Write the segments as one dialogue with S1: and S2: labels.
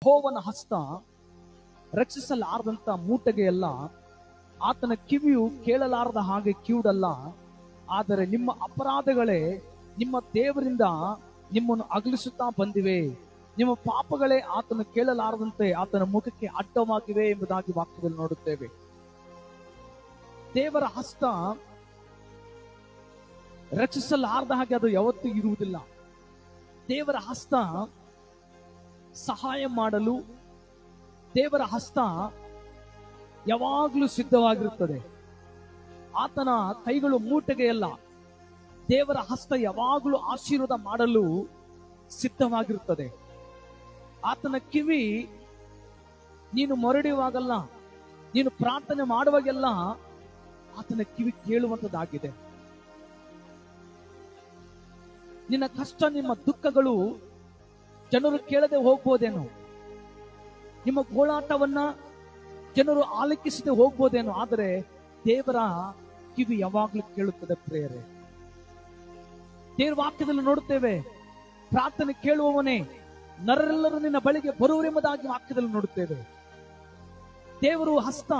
S1: ಯೆಹೋವನ ಹಸ್ತ ರಕ್ಷಿಸಲಾರದಂತ ಮೂಟೆಗೆಯಲ್ಲ, ಆತನ ಕಿವಿಯು ಕೇಳಲಾರದ ಹಾಗೆ ಕಿವುಡಲ್ಲ. ಆದರೆ ನಿಮ್ಮ ಅಪರಾಧಗಳೇ ನಿಮ್ಮ ದೇವರಿಂದ ನಿಮ್ಮನ್ನು ಅಗಲಿಸುತ್ತಾ ಬಂದಿವೆ, ನಿಮ್ಮ ಪಾಪಗಳೇ ಆತನು ಕೇಳಲಾರದಂತೆ ಆತನ ಮುಖಕ್ಕೆ ಅಡ್ಡವಾಗಿವೆ ಎಂಬುದಾಗಿ ವಾಕ್ಯದಲ್ಲಿ ನೋಡುತ್ತೇವೆ. ದೇವರ ಹಸ್ತ ರಕ್ಷಿಸಲಾರದ ಹಾಗೆ ಅದು ಯಾವತ್ತೂ ಇರುವುದಿಲ್ಲ. ದೇವರ ಹಸ್ತ ಸಹಾಯ ಮಾಡಲು ದೇವರ ಹಸ್ತ ಯಾವಾಗಲೂ ಸಿದ್ಧವಾಗಿರುತ್ತದೆ. ಆತನ ಕೈಗಳು ಮೂಟೆಗೆಯಲ್ಲ. ದೇವರ ಹಸ್ತ ಯಾವಾಗಲೂ ಆಶೀರ್ವಾದ ಮಾಡಲು ಸಿದ್ಧವಾಗಿರುತ್ತದೆ. ಆತನ ಕಿವಿ ನೀನು ಮೊರಡುವಾಗಲ್ಲ, ನೀನು ಪ್ರಾರ್ಥನೆ ಮಾಡುವಾಗೆಲ್ಲ ಆತನ ಕಿವಿ ಕೇಳುವಂತದ್ದಾಗಿದೆ. ನಿನ್ನ ಕಷ್ಟ, ನಿಮ್ಮ ದುಃಖಗಳು ಜನರು ಕೇಳದೆ ಹೋಗ್ಬೋದೇನೋ, ನಿಮ್ಮ ಗೋಳಾಟವನ್ನ ಜನರು ಆಲಕಿಸದೆ ಹೋಗ್ಬೋದೇನೋ, ಆದರೆ ದೇವರ ಕಿವಿ ಯಾವಾಗಲೂ ಕೇಳುತ್ತದೆ ಪ್ರಿಯರೇ. ದೇವರ ವಾಕ್ಯದಲ್ಲಿ ನೋಡುತ್ತೇವೆ, ಪ್ರಾರ್ಥನೆ ಕೇಳುವವನೇ ನರರೆಲ್ಲರೂ ನಿನ್ನ ಬಳಿಗೆ ಬರುವರೆಂಬುದಾಗಿ ವಾಕ್ಯದಲ್ಲಿ ನೋಡುತ್ತೇವೆ. ದೇವರು ಹಸ್ತ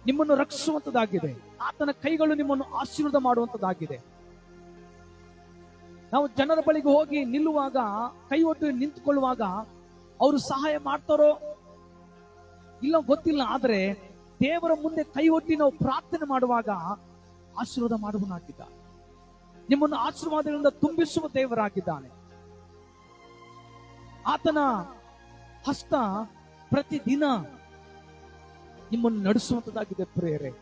S1: ನಿಮ್ಮನ್ನು ರಕ್ಷಿಸುವಂತದ್ದಾಗಿದೆ. ಆತನ ಕೈಗಳು ನಿಮ್ಮನ್ನು ಆಶೀರ್ವಾದ ಮಾಡುವಂತದ್ದಾಗಿದೆ. ನಾವು ಜನರ ಬಳಿಗೆ ಹೋಗಿ ನಿಲ್ಲುವಾಗ, ಕೈ ಒಟ್ಟು ನಿಂತುಕೊಳ್ಳುವಾಗ ಅವರು ಸಹಾಯ ಮಾಡ್ತಾರೋ ಇಲ್ಲ ಗೊತ್ತಿಲ್ಲ, ಆದ್ರೆ ದೇವರ ಮುಂದೆ ಕೈ ಒಟ್ಟಿ ನಾವು ಪ್ರಾರ್ಥನೆ ಮಾಡುವಾಗ ಆಶೀರ್ವಾದ ಮಾಡುವನಾಗಿದ್ದಾನೆ. ನಿಮ್ಮನ್ನು ಆಶೀರ್ವಾದಗಳಿಂದ ತುಂಬಿಸುವ ದೇವರಾಗಿದ್ದಾನೆ. ಆತನ ಹಸ್ತ ಪ್ರತಿದಿನ ನಿಮ್ಮನ್ನು ನಡೆಸುವಂತದ್ದಾಗಿದೆ ಪ್ರಿಯರೇ.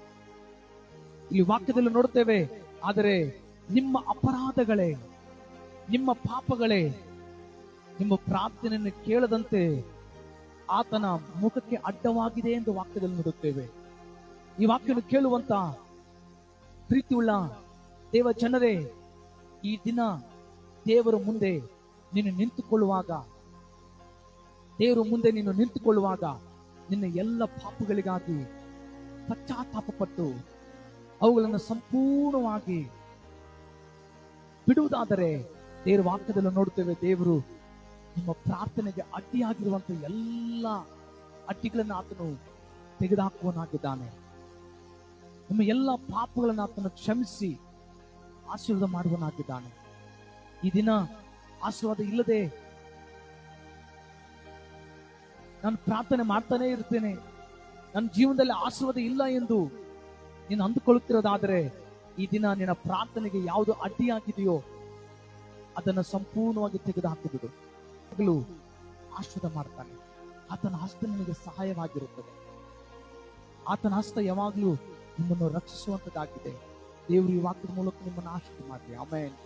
S1: ಈ ವಾಕ್ಯದಲ್ಲಿ ನೋಡುತ್ತೇವೆ, ಆದರೆ ನಿಮ್ಮ ಅಪರಾಧಗಳೇ, ನಿಮ್ಮ ಪಾಪಗಳೇ ನಿಮ್ಮ ಪ್ರಾರ್ಥನೆಯನ್ನು ಕೇಳದಂತೆ ಆತನ ಮುಖಕ್ಕೆ ಅಡ್ಡವಾಗಿದೆ ಎಂದು ವಾಕ್ಯದಲ್ಲಿ ನೋಡುತ್ತೇವೆ. ಈ ವಾಕ್ಯವನ್ನು ಕೇಳುವಂತ ಪ್ರೀತಿಯುಳ್ಳ ದೇವ ಜನರೇ, ಈ ದಿನ ದೇವರ ಮುಂದೆ ನೀನು ನಿಂತುಕೊಳ್ಳುವಾಗ, ದೇವರ ಮುಂದೆ ನೀನು ನಿಂತುಕೊಳ್ಳುವಾಗ ನಿನ್ನ ಎಲ್ಲ ಪಾಪಗಳಿಗಾಗಿ ಪಶ್ಚಾತ್ತಾಪಪಟ್ಟು ಅವುಗಳನ್ನು ಸಂಪೂರ್ಣವಾಗಿ ಬಿಡುವುದಾದರೆ, ದೇವರ ವಾಕ್ಯದಲ್ಲಿ ನೋಡುತ್ತೇವೆ, ದೇವರು ನಿಮ್ಮ ಪ್ರಾರ್ಥನೆಗೆ ಅಡ್ಡಿಯಾಗಿರುವಂತಹ ಎಲ್ಲ ಅಡ್ಡಿಗಳನ್ನು ಆತನು ತೆಗೆದುಹಾಕುವನಾಗಿದ್ದಾನೆ. ನಿಮ್ಮ ಎಲ್ಲ ಪಾಪಗಳನ್ನು ಆತನು ಕ್ಷಮಿಸಿ ಆಶೀರ್ವಾದ ಮಾಡುವನಾಗಿದ್ದಾನೆ. ಈ ದಿನ ಆಶೀರ್ವಾದ ಇಲ್ಲದೆ ನಾನು ಪ್ರಾರ್ಥನೆ ಮಾಡ್ತಾನೆ ಇರ್ತೇನೆ, ನನ್ನ ಜೀವನದಲ್ಲಿ ಆಶೀರ್ವಾದ ಇಲ್ಲ ಎಂದು ನೀನು ಅಂದುಕೊಳ್ಳುತ್ತಿರೋದಾದರೆ, ಈ ದಿನ ನಿನ್ನ ಪ್ರಾರ್ಥನೆಗೆ ಯಾವುದು ಅಡ್ಡಿಯಾಗಿದೆಯೋ ಅದನ್ನು ಸಂಪೂರ್ಣವಾಗಿ ತೆಗೆದುಹಾಕಿಬಿಡು. ಆಶೀರ್ವಾದ ಮಾಡ್ತಾನೆ. ಆತನ ಹಸ್ತ ನಿಮಗೆ ಸಹಾಯವಾಗಿರುತ್ತದೆ. ಆತನ ಹಸ್ತ ಯಾವಾಗಲೂ ನಿಮ್ಮನ್ನು ರಕ್ಷಿಸುವಂತದ್ದಾಗಿದೆ. ದೇವರು ಈ ವಾಕ್ಯದ ಮೂಲಕ ನಿಮ್ಮನ್ನು ಆಶೀರ್ವಾದ ಮಾಡಲಿ. ಆಮೆನ್.